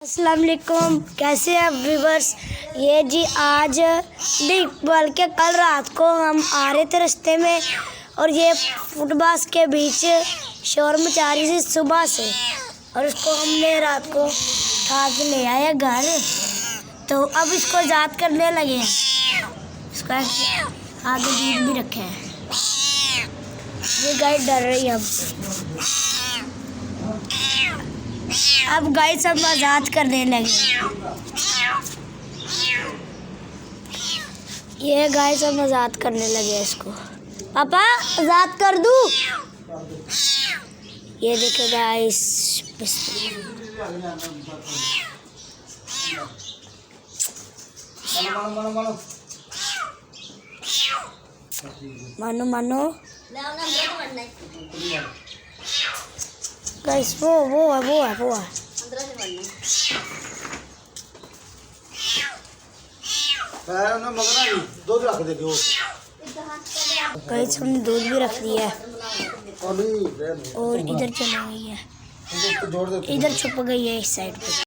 अस्सलाम वालेकुम, कैसे हैं व्यूवर्स। ये जी आज नहीं बल्कि कल रात को हम आ रहे थे रास्ते में और ये फुटपाथ के बीच शोर मचा रही थी सुबह से, और उसको हमने रात को उठा के ले आए घर। तो अब इसको आज़ाद करने लगे हैं, इसको आगे दूध भी रखे हैं। ये गाय डर रही है हमसे। अब गाय सब आज़ाद करने लगे। ये गाय सब आज़ाद करने लगे इसको। पापा आज़ाद कर दूँ? ये देखो गाइस, मानो मानो गाइस, वो है दूध रख दे। गाइस हमने दूध भी रख दिया है और इधर चली गई है, इधर छुप गई है इस साइड पे।